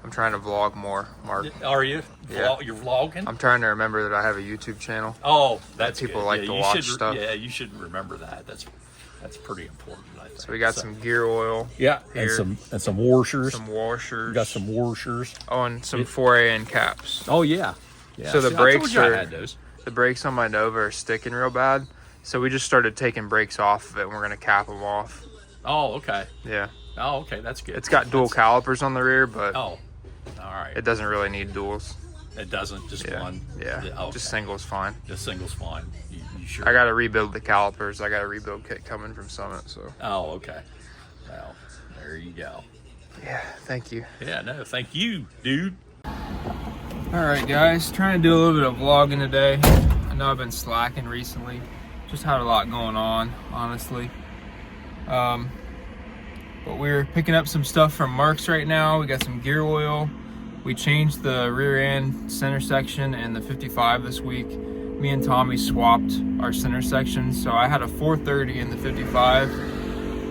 I'm trying to vlog more, Mark. Are you? Yeah. You're vlogging? I'm trying to remember that I have a YouTube channel. Oh, that's people good. like to watch stuff. Yeah, you should remember that. That's pretty important, I think. So we got some gear oil. Yeah, here. and some washers. Some washers. We got some washers. Oh, and some 4AN caps. Oh yeah. Yeah. So the brakes I had those. The brakes on my Nova are sticking real bad. So we just started taking brakes off of it, and we're gonna cap them off. Oh, okay. Yeah. Oh, okay. That's good. It's got dual calipers on the rear, but oh, all right. it doesn't really need duals. It doesn't. Just Yeah. one. Yeah. Okay. Just single's fine. Just single's fine. You sure? I got to rebuild the calipers. I got a rebuild kit coming from Summit. So. Oh, okay. Well, there you go. Yeah. Thank you. Yeah. No, thank you, dude. All right, guys. Trying to do a little bit of vlogging today. I know I've been slacking recently. Just had a lot going on, honestly. But we're picking up some stuff from Mark's right now. We got some gear oil. We changed the rear end center section and the 55 this week. Me and Tommy swapped our center section. So I had a 430 in the 55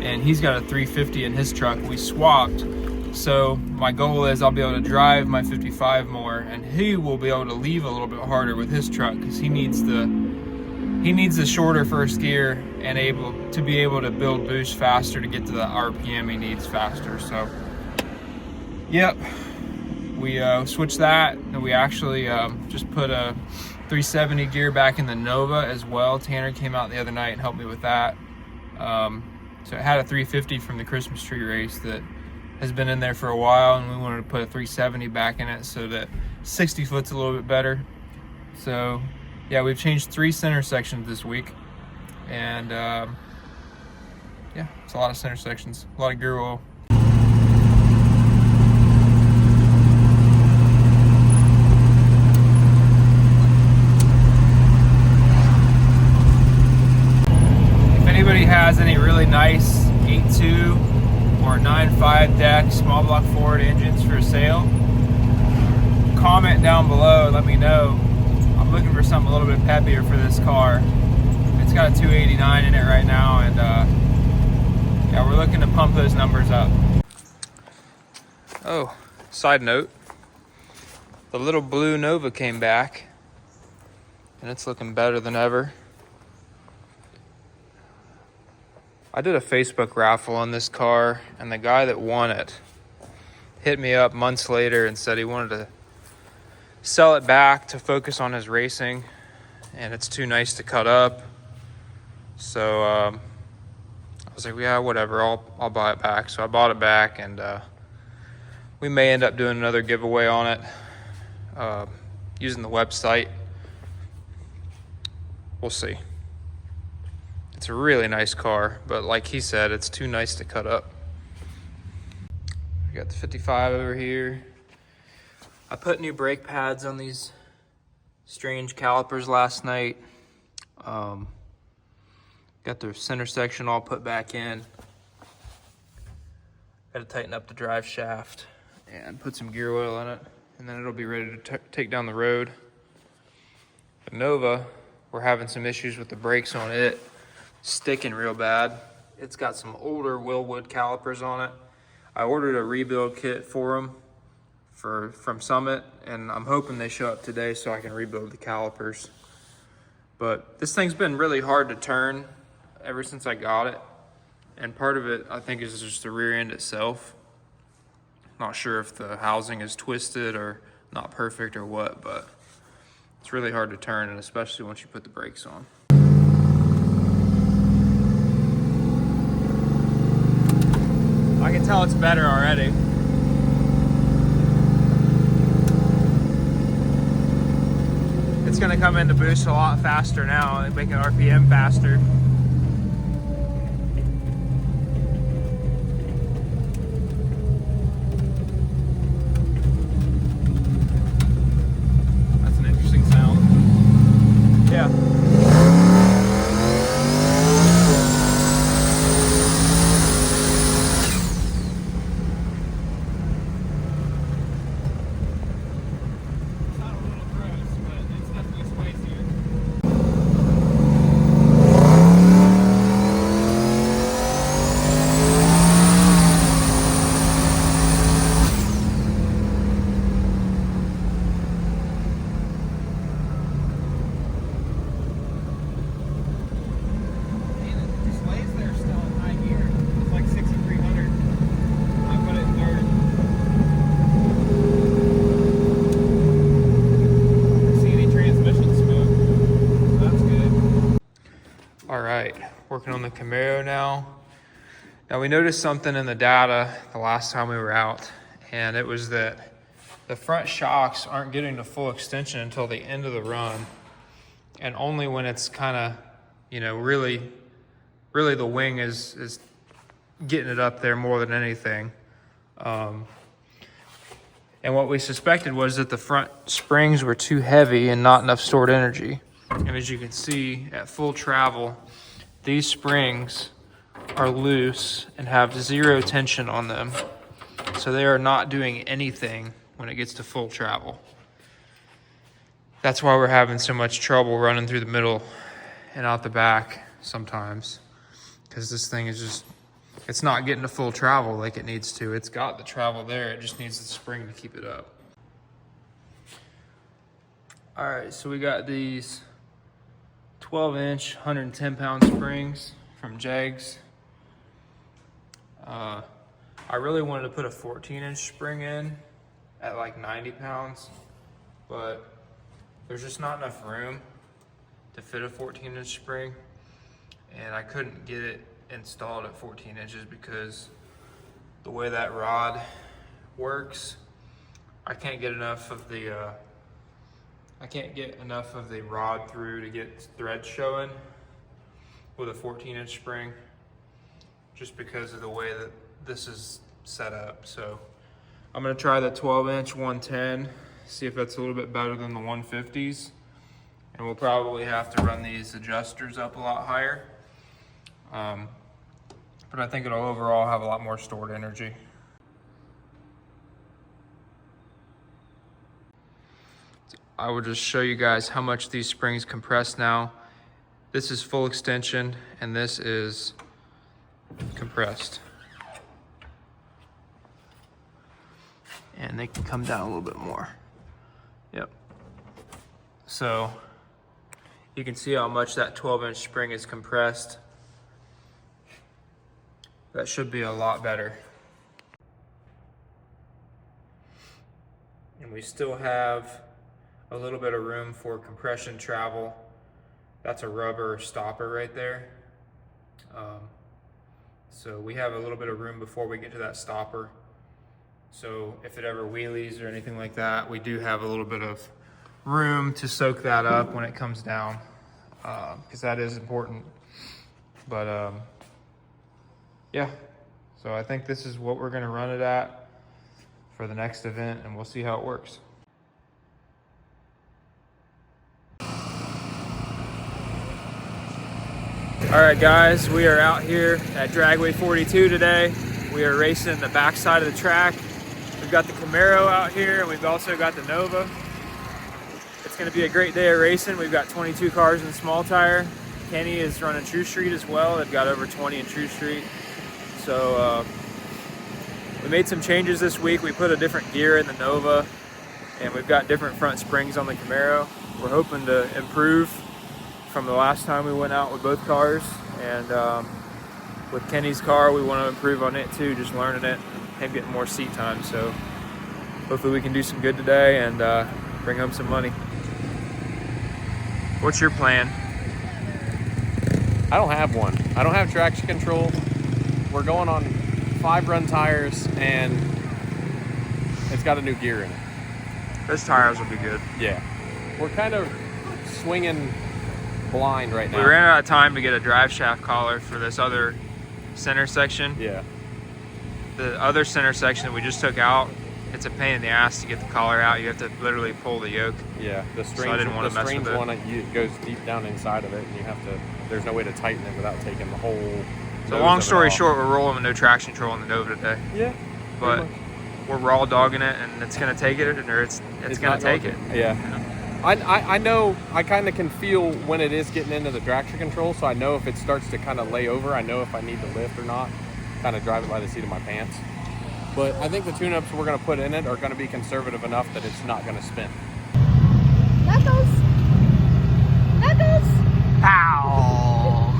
and he's got a 350 in his truck. We swapped. So my goal is I'll be able to drive my 55 more and he will be able to leave a little bit harder with his truck because he needs the shorter first gear and to be able to build boost faster to get to the RPM he needs faster. So, yep, we switched that, and we actually just put a 370 gear back in the Nova as well. Tanner came out the other night and helped me with that. So it had a 350 from the Christmas tree race that has been in there for a while, and we wanted to put a 370 back in it so that 60 foot's a little bit better. So yeah, we've changed 3 center sections this week, and yeah, it's a lot of center sections, a lot of gear oil. If anybody has any really nice 8.2 or 9.5 deck small block Ford engines for sale, comment down below and let me know. I'm looking for something a little bit peppier for this car. It's got a 289 in it right now, and yeah, we're looking to pump those numbers up. Oh, side note, the little blue Nova came back and it's looking better than ever. I did a Facebook raffle on this car, and the guy that won it hit me up months later and said he wanted to sell it back to focus on his racing, and it's too nice to cut up. So I was like, yeah, whatever, I'll buy it back. So I bought it back, and we may end up doing another giveaway on it using the website. We'll see. It's a really nice car, but like he said, it's too nice to cut up. We got the 55 over here. I put new brake pads on these strange calipers last night. Got the center section all put back in. Got to tighten up the drive shaft and put some gear oil in it, and then it'll be ready to take down the road. The Nova, we're having some issues with the brakes on it, sticking real bad. It's got some older Willwood calipers on it. I ordered a rebuild kit for them from Summit, and I'm hoping they show up today so I can rebuild the calipers. But this thing's been really hard to turn ever since I got it, and part of it I think is just the rear end itself. Not sure if the housing is twisted or not perfect or what, but it's really hard to turn, and especially once you put the brakes on. I can tell it's better already. It's gonna come into boost a lot faster now and make an RPM faster. That's an interesting sound. Yeah. Now we noticed something in the data the last time we were out, and it was that the front shocks aren't getting to full extension until the end of the run, and only when it's kind of, you know, really the wing is getting it up there more than anything. And what we suspected was that the front springs were too heavy and not enough stored energy. And as you can see, at full travel, these springs are loose and have zero tension on them. So they are not doing anything when it gets to full travel. That's why we're having so much trouble running through the middle and out the back sometimes. Because this thing is just, it's not getting to full travel like it needs to. It's got the travel there, it just needs the spring to keep it up. All right, so we got these 12-inch, 110-pound springs from Jegs. I really wanted to put a 14-inch spring in at like 90 pounds, but there's just not enough room to fit a 14-inch spring, and I couldn't get it installed at 14 inches because the way that rod works, I can't get enough of the rod through to get thread showing with a 14-inch spring, just because of the way that this is set up. So I'm gonna try the 12-inch 110, see if that's a little bit better than the 150s, and we'll probably have to run these adjusters up a lot higher. But I think it'll overall have a lot more stored energy. I will just show you guys how much these springs compress now. This is full extension and this is compressed. And they can come down a little bit more. Yep. So you can see how much that 12-inch spring is compressed. That should be a lot better. And we still have a little bit of room for compression travel. That's a rubber stopper right there. So we have a little bit of room before we get to that stopper. So if it ever wheelies or anything like that, we do have a little bit of room to soak that up when it comes down, because that is important. But yeah, so I think this is what we're gonna run it at for the next event, and we'll see how it works. All right, guys, we are out here at Dragway 42 today. We are racing the backside of the track. We've got the Camaro out here, and we've also got the Nova. It's gonna be a great day of racing. We've got 22 cars in small tire. Kenny is running True Street as well. They've got over 20 in True Street. So we made some changes this week. We put a different gear in the Nova, and we've got different front springs on the Camaro. We're hoping to improve from the last time we went out with both cars. And with Kenny's car, we want to improve on it too, just learning it, him getting more seat time. So hopefully we can do some good today and bring home some money. What's your plan? I don't have one. I don't have traction control. We're going on 5-run tires, and it's got a new gear in it. Those tires will be good. Yeah. We're kind of swinging blind right now. We ran out of time to get a drive shaft collar for this other center section. Yeah. The other center section that we just took out, it's a pain in the ass to get the collar out. You have to literally pull the yoke. Yeah. The strings, So I didn't want to mess with it. It goes deep down inside of it, and you have to, there's no way to tighten it without taking the whole. So long story short, we're rolling with no traction control on the Nova today. Yeah. But we're raw dogging it, and it's gonna take it, or it's gonna take it. Yeah. I know, I kind of can feel when it is getting into the traction control, so I know if it starts to kind of lay over, I know if I need to lift or not, kind of drive it by the seat of my pants. But I think the tune-ups we're going to put in it are going to be conservative enough that it's not going to spin. Knuckles! Knuckles! Ow!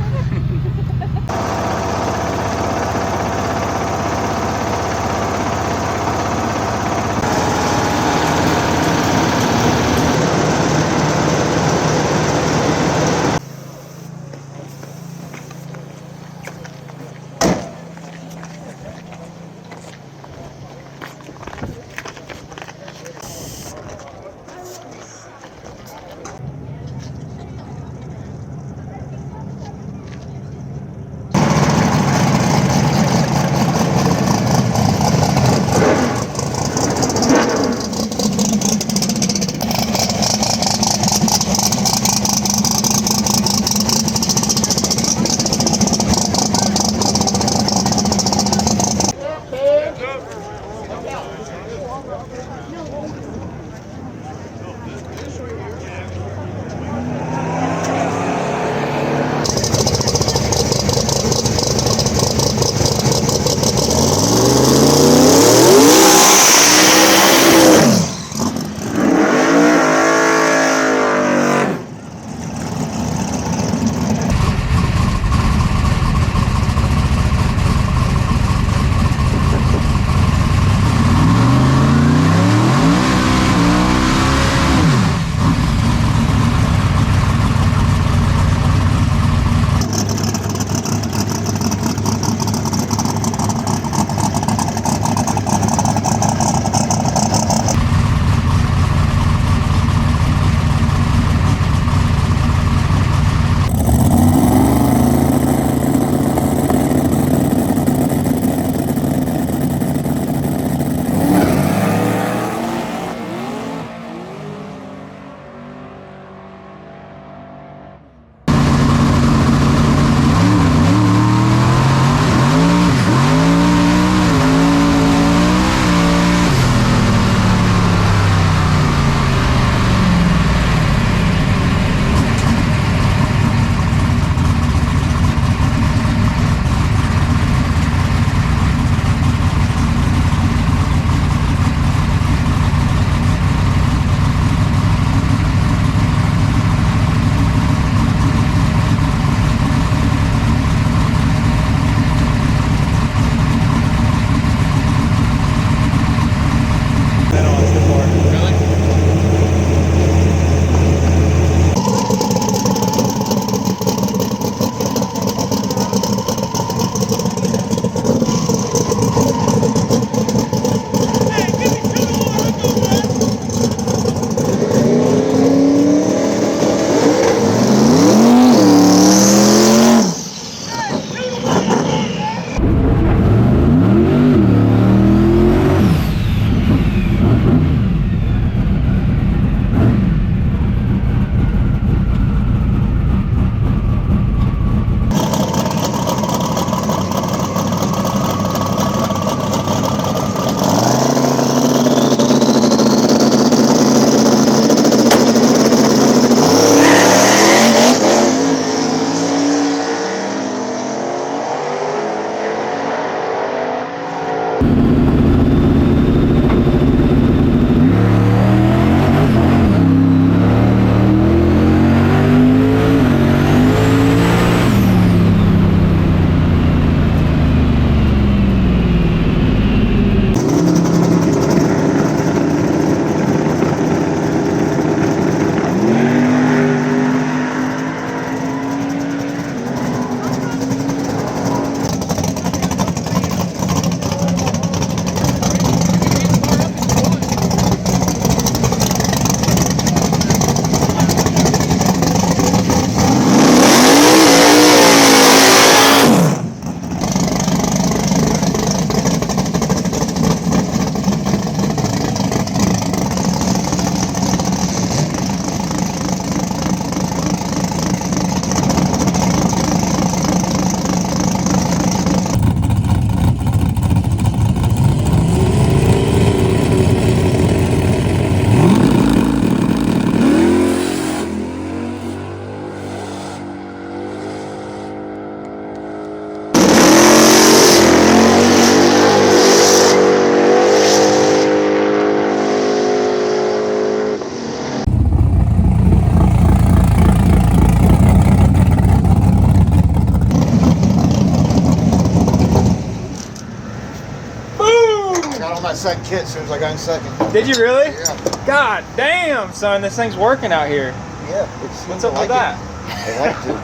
My second kit as soon as I got in second. Did you really? Yeah. God damn, son, this thing's working out here. Yeah. What's up with that? I like to.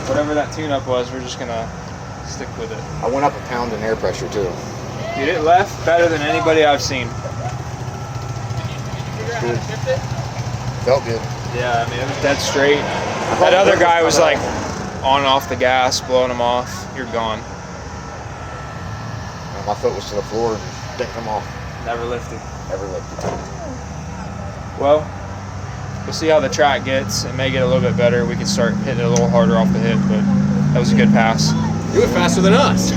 Whatever that tune-up was, we're just gonna stick with it. I went up a pound in air pressure too. Dude, it left better than anybody I've seen. Good. Felt good. Yeah, I mean, it was dead straight. That other guy was like on and off the gas, blowing him off. You're gone. My foot was to the floor and didn't come off. Never lifted. Never lifted. Well, we'll see how the track gets. It may get a little bit better. We can start hitting it a little harder off the hip, but that was a good pass. You went faster than us.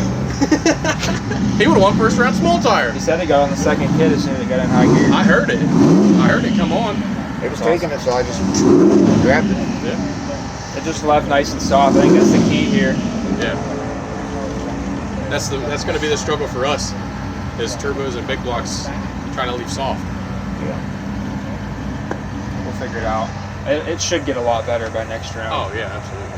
He would have won first round small tire. He said he got on the second kit as soon as he got in high gear. I heard it. I heard it come on. It was taking it, so I just grabbed it. Yeah. It just left nice and soft. I think that's the key here. Yeah. That's going to be the struggle for us, is turbos and big blocks trying to leave soft. We'll figure it out. It should get a lot better by next round. Oh yeah, absolutely.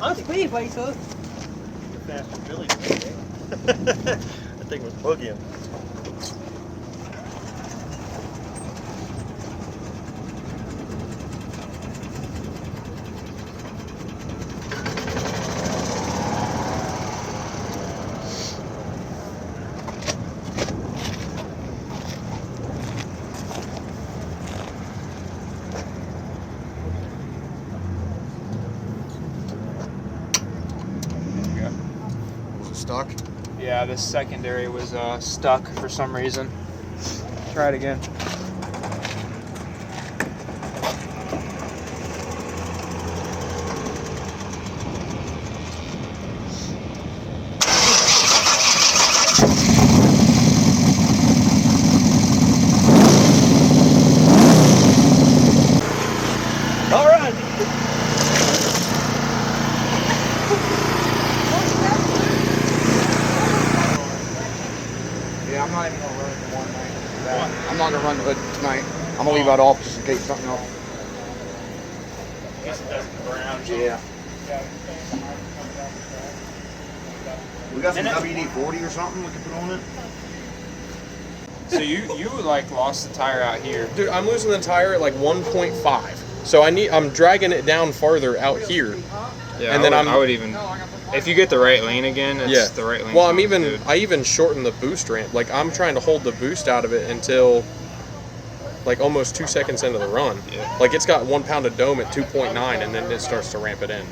I'm Speedway, so. You're faster than Billy today. That thing was boogieing. Stuck? Yeah, this secondary was stuck for some reason. Try it again. All right. Yeah, I'm not even gonna run it the one night. I'm not gonna run the hood tonight. I'm gonna leave out off just in case something else. Guess it doesn't ground. Yeah. We got some WD-40 or something we can put on it. So you like lost the tire out here. Dude, I'm losing the tire at like 1.5. So I'm dragging it down farther out here. Yeah, and then I would even, if you get the right lane again, it's the right lane. Well, I even shortened the boost ramp. Like I'm trying to hold the boost out of it until like almost 2 seconds into the run. Yeah. Like it's got 1 pound of dome at 2.9 and then it starts to ramp it in.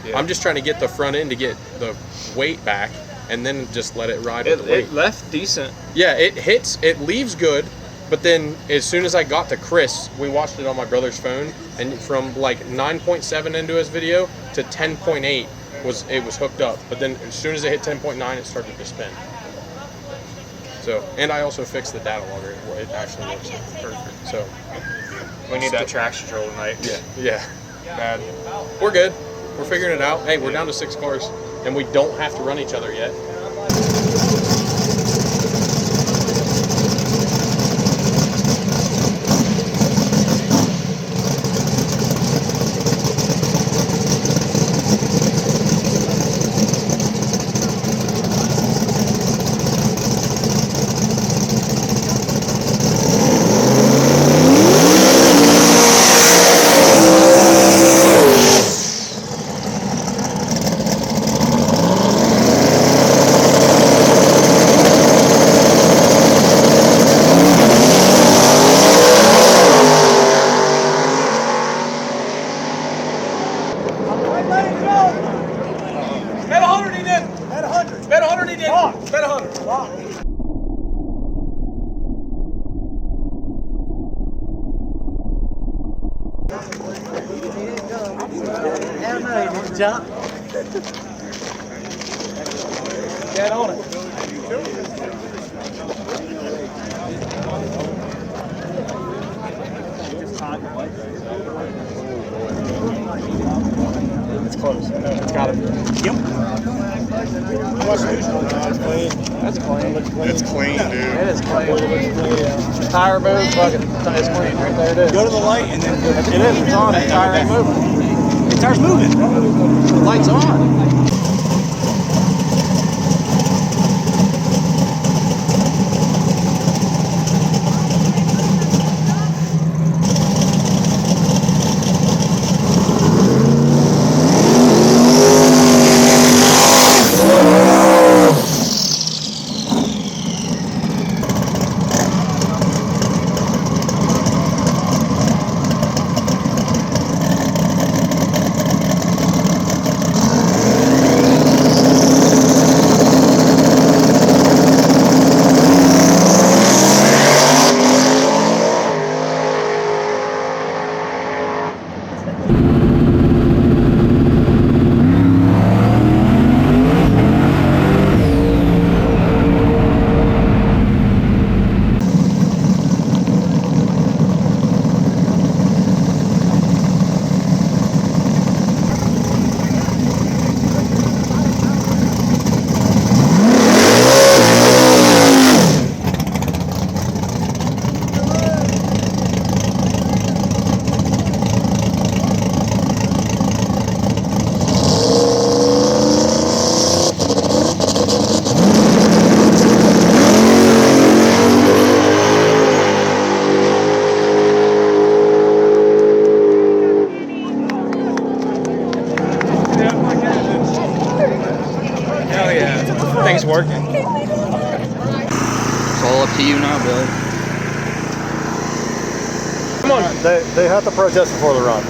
Yeah. I'm just trying to get the front end to get the weight back and then just let it ride with the weight. It left decent. Yeah, it leaves good, but then as soon as I got to Chris, we watched it on my brother's phone, and from like 9.7 into his video to 10.8 it was hooked up. But then as soon as it hit 10.9, it started to spin. So, and I also fixed the data logger. It actually works perfect. So We need that traction control tonight. yeah, Bad. we're good. We're figuring it out. Hey, we're down to 6 cars, and we don't have to run each other yet. Jump. Get on it. It's close. It's got it. Yep. That's clean. It's clean, dude. It is clean. Tire move, fucking, it's clean. Right there it is. Go to the light and then It is. It's on. The tire ain't moving. the tire's moving. The light's on. They have to protest before the run.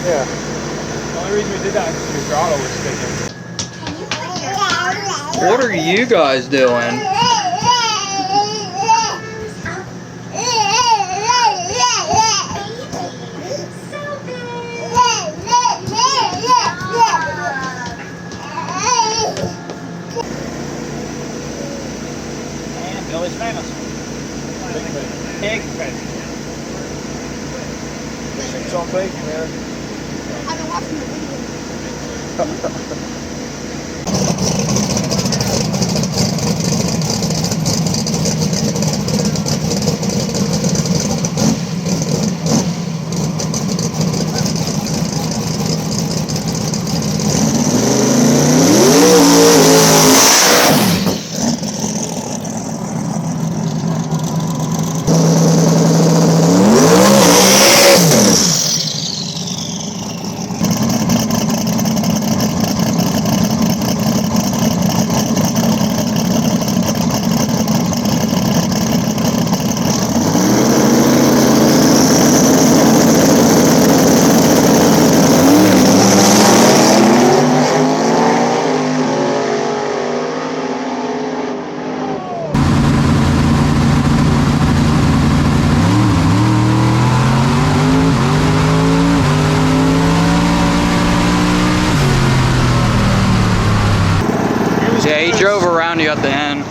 Yeah. The only reason we did that is because your throttle was sticking. What are you guys doing? And Billy's famous. Big famous. It's on bacon, man. I've been watching the video. Yeah, he drove around you at the end.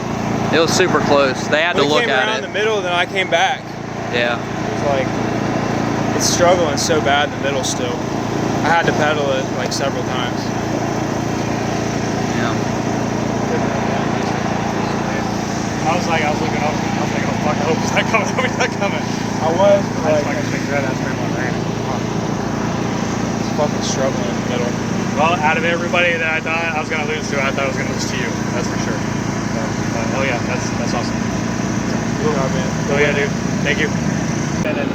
It was super close. They had to look came around at the it. middle, then I came back. Yeah. It's like, it's struggling so bad in the middle still. I had to pedal it like several times. Yeah. I was looking up. I was like, oh fuck, I hope he's not coming. I hope he's not coming. I was, I but just fucking picked that ass man ran. it's fucking struggling in the middle. Well, out of everybody that I thought I was gonna lose to, I thought I was gonna lose to you. That's for sure. So, hell yeah, that's awesome. Good job, man. Oh yeah, dude. Thank you. And then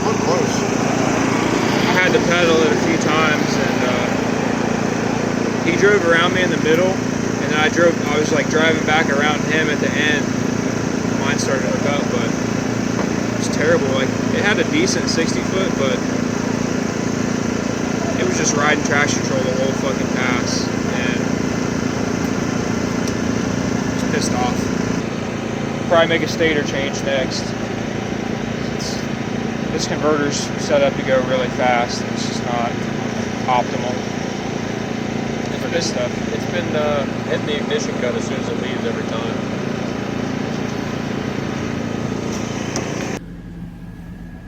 Look close. I had to pedal it a few times, and he drove around me in the middle, and then I was like driving back around him at the end. Mine started to hook up, but it was terrible. Like, it had a decent 60 foot, but it was just riding traction control the whole fucking pass, and I was pissed off. Probably make a stator change next. This converter's set up to go really fast, and it's just not optimal for this stuff. It's been hitting the ignition cut as soon as it leaves every time.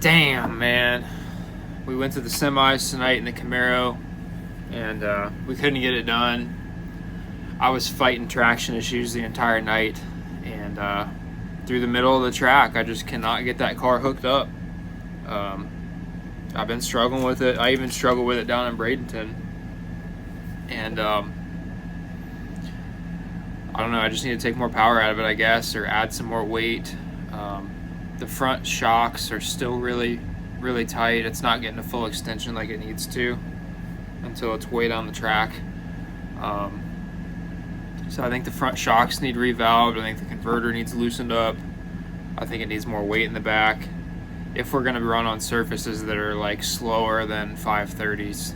Damn, man. We went to the semis tonight in the Camaro, and we couldn't get it done. I was fighting traction issues the entire night, and through the middle of the track, I just cannot get that car hooked up. I've been struggling with it. I even struggled with it down in Bradenton, and I don't know, I just need to take more power out of it, I guess, or add some more weight. The front shocks are still really tight. It's not getting a full extension like it needs to until it's way down the track. So I think the front shocks need revalved. I think the converter needs loosened up. I think it needs more weight in the back if we're gonna run on surfaces that are like slower than 530s.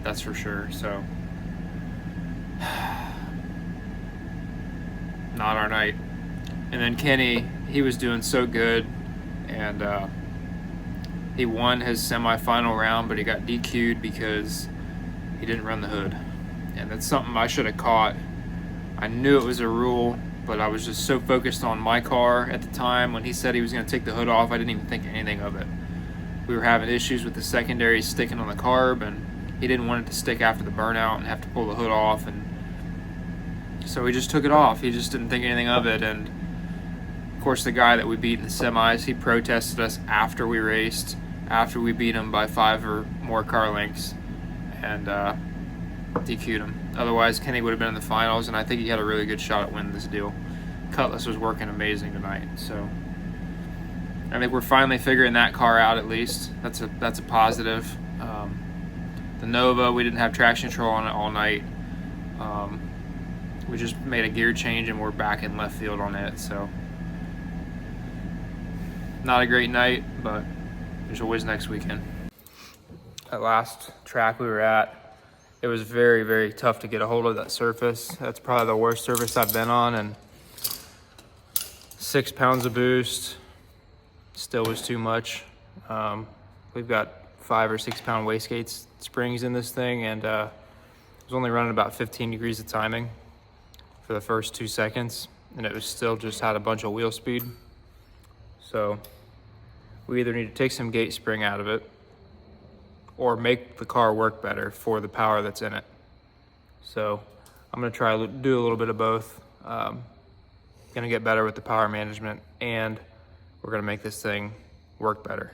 That's for sure. So not our night. And then Kenny, he was doing so good, and he won his semifinal round, but he got DQ'd because he didn't run the hood. And that's something I should have caught. I knew it was a rule, but I was just so focused on my car at the time. When he said he was going to take the hood off, I didn't even think anything of it. We were having issues with the secondary sticking on the carb, and he didn't want it to stick after the burnout and have to pull the hood off, and so he just took it off. He just didn't think anything of it. And of course, the guy that we beat in the semis, he protested us after we raced, after we beat him by 5 or more car lengths, and DQ'd him. Otherwise, Kenny would have been in the finals, and I think he had a really good shot at winning this deal. Cutlass was working amazing tonight, so I think we're finally figuring that car out at least. That's a positive. The Nova, we didn't have traction control on it all night. We just made a gear change, and we're back in left field on it, so Not a great night, but there's always next weekend. That last track we were at, it was very, very tough to get a hold of that surface. That's probably the worst surface I've been on, and 6 pounds of boost still was too much. We've got 5 or 6 pound wastegate springs in this thing, and it was only running about 15 degrees of timing for the first 2 seconds, and it was still just had a bunch of wheel speed. So we either need to take some gate spring out of it or make the car work better for the power that's in it. So I'm gonna try to do a little bit of both. Gonna get better with the power management, and we're gonna make this thing work better.